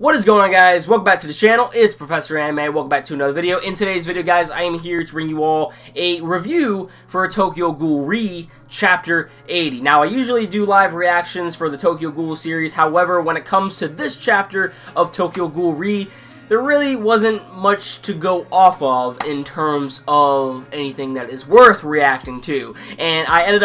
What is going on, guys? Welcome back to the channel. It's Professor Anime. Welcome back to another video. In today's video, guys, I am here to bring you all a review for Tokyo Ghoul Re Chapter 80. Now, I usually do live reactions for the Tokyo Ghoul series. However, when it comes to this chapter of Tokyo Ghoul Re, there really wasn't much to go off of in terms of anything that is worth reacting to. And I ended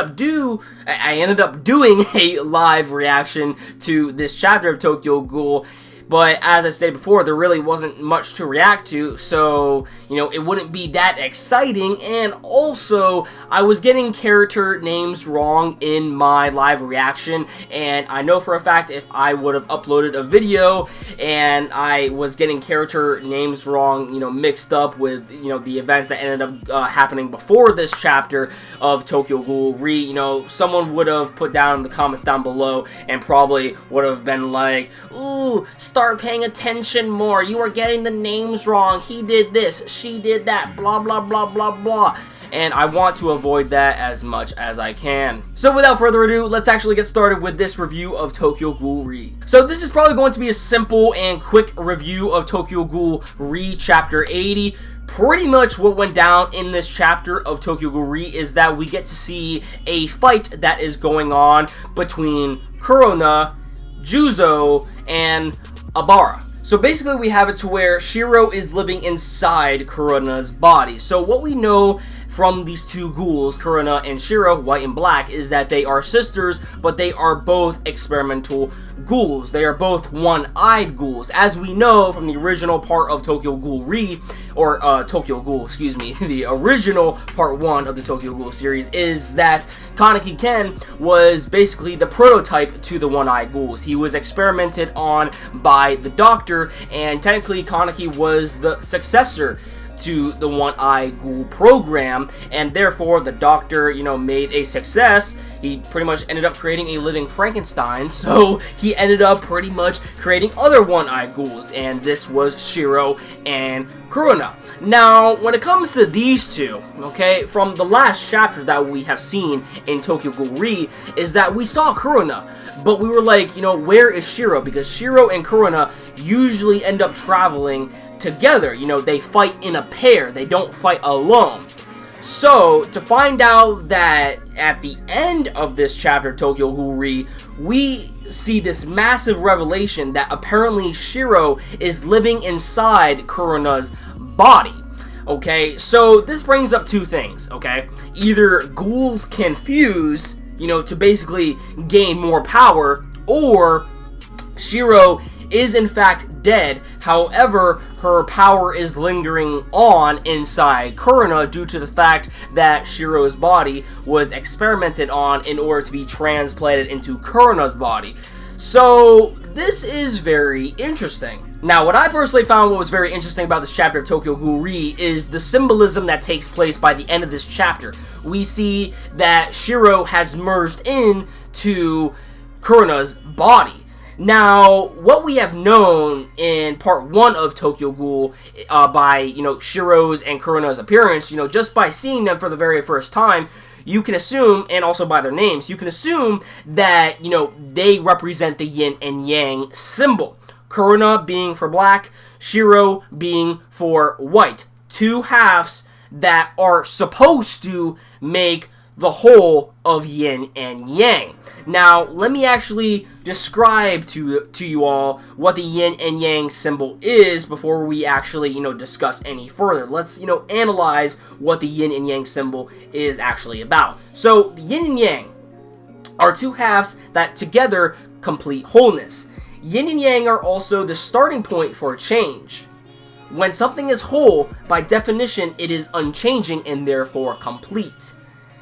up doing a live reaction to this chapter of Tokyo Ghoul. But as I stated before, there really wasn't much to react to, so, it wouldn't be that exciting. And also, I was getting character names wrong in my live reaction, and I know for a fact if I would have uploaded a video and I was getting character names wrong, mixed up with, the events that ended up happening before this chapter of Tokyo Ghoul Re, someone would have put down in the comments down below and probably would have been like, ooh, start paying attention more. You are getting the names wrong. He did this. She did that. Blah, blah, blah, blah, blah. And I want to avoid that as much as I can. So without further ado, let's actually get started with this review of Tokyo Ghoul Re. So this is probably going to be a simple and quick review of Tokyo Ghoul Re Chapter 80. Pretty much what went down in this chapter of Tokyo Ghoul Re is that we get to see a fight that is going on between Kurona, Juzo, and Abara. So basically we have it to where Shiro is living inside Kurona's body. So what we know from these two ghouls, Kurona and Shiro, white and black, is that they are sisters, but they are both experimental ghouls. They are both one-eyed ghouls. As we know from the original part of Tokyo Ghoul Re, or Tokyo Ghoul, excuse me, the original part 1 of the Tokyo Ghoul series, is that Kaneki Ken was basically the prototype to the one-eyed ghouls. He was experimented on by the doctor, and technically Kaneki was the successor to the one-eyed ghoul program, and therefore the doctor, made a success. He pretty much ended up creating a living Frankenstein, so he ended up pretty much creating other one-eyed ghouls, and this was Shiro and Kurona. Now, when it comes to these two, okay, from the last chapter that we have seen in Tokyo Ghoul Re, is that we saw Kurona, but we were like, where is Shiro? Because Shiro and Kurona usually end up traveling together. They fight in a pair. They don't fight alone. So, to find out that at the end of this chapter, Tokyo Ghoul Re, we see this massive revelation that apparently Shiro is living inside Kurona's body. Okay, so this brings up two things, okay? Either ghouls can fuse, to basically gain more power, or Shiro is in fact dead. However, her power is lingering on inside Kurona due to the fact that Shiro's body was experimented on in order to be transplanted into Kurona's body. So this is very interesting. Now, what I personally found what was very interesting about this chapter of Tokyo Ghoul Re is the symbolism that takes place by the end of this chapter. We see that Shiro has merged into Kurona's body. Now, what we have known in part 1 of Tokyo Ghoul by, Shiro's and Kurona's appearance, just by seeing them for the very first time, you can assume, and also by their names, you can assume that, they represent the yin and yang symbol. Kurona being for black, Shiro being for white. Two halves that are supposed to make the whole of yin and yang. Now, let me actually describe to you all what the yin and yang symbol is before we actually, discuss any further. Let's, analyze what the yin and yang symbol is actually about. So, the yin and yang are two halves that together complete wholeness. Yin and yang are also the starting point for a change. When something is whole, by definition, it is unchanging and therefore complete.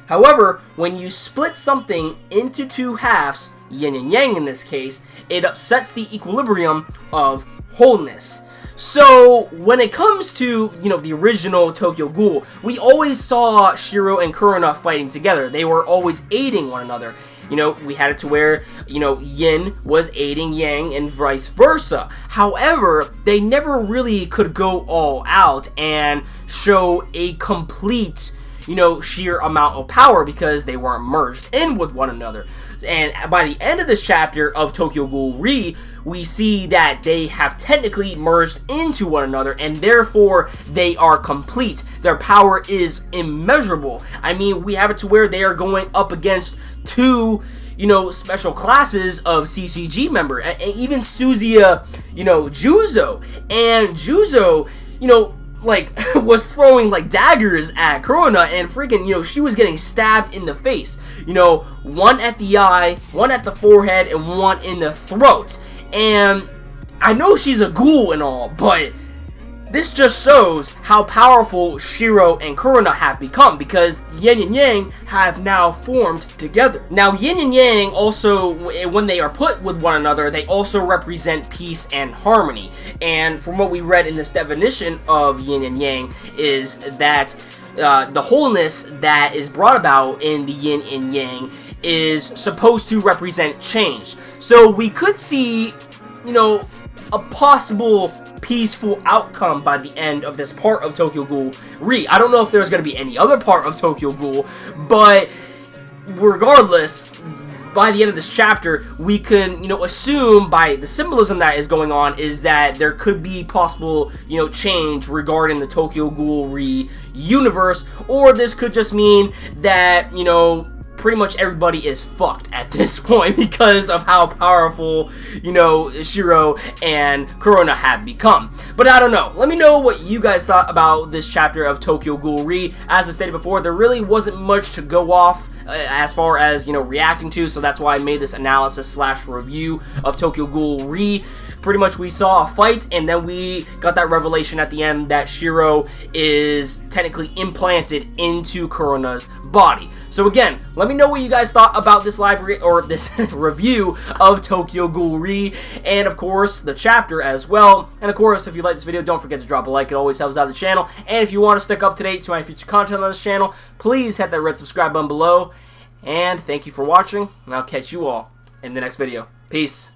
However, when you split something into two halves, yin and yang in this case, it upsets the equilibrium of wholeness. So, when it comes to, the original Tokyo Ghoul, we always saw Shiro and Kurona fighting together. They were always aiding one another. We had it to where, yin was aiding yang and vice versa. However, they never really could go all out and show a complete, sheer amount of power because they weren't merged in with one another. And by the end of this chapter of Tokyo Ghoul Re, we see that they have technically merged into one another, and therefore they are complete. Their power is immeasurable. I mean, we have it to where they are going up against two special classes of CCG member, and even Suzuya, Juzo. And Juzo, like, was throwing, like, daggers at Kurona, and freaking, she was getting stabbed in the face. One at the eye, one at the forehead, and one in the throat. And I know she's a ghoul and all, but this just shows how powerful Shiro and Kurona have become, because Yin and Yang have now formed together. Now, Yin and Yang also, when they are put with one another, they also represent peace and harmony. And from what we read in this definition of Yin and Yang is that the wholeness that is brought about in the Yin and Yang is supposed to represent change. So we could see, a possible peaceful outcome by the end of this part of Tokyo Ghoul Re. I don't know if there's going to be any other part of Tokyo Ghoul, but regardless, by the end of this chapter, we can, assume by the symbolism that is going on is that there could be possible, change regarding the Tokyo Ghoul Re universe, or this could just mean that, pretty much everybody is fucked at this point because of how powerful, Shiro and Kurona have become. But I don't know. Let me know what you guys thought about this chapter of Tokyo Ghoul Re. As I stated before, there really wasn't much to go off as far as, reacting to, so that's why I made this analysis / review of Tokyo Ghoul Re. Pretty much we saw a fight, and then we got that revelation at the end that Shiro is technically implanted into Kurona's body. So again, let me know what you guys thought about this this review of Tokyo Ghoul Re, and of course the chapter as well. And of course, if you like this video, don't forget to drop a like. It always helps out the channel. And if you want to stick up to date to my future content on this channel, please hit that red subscribe button below. And thank you for watching, and I'll catch you all in the next video. Peace.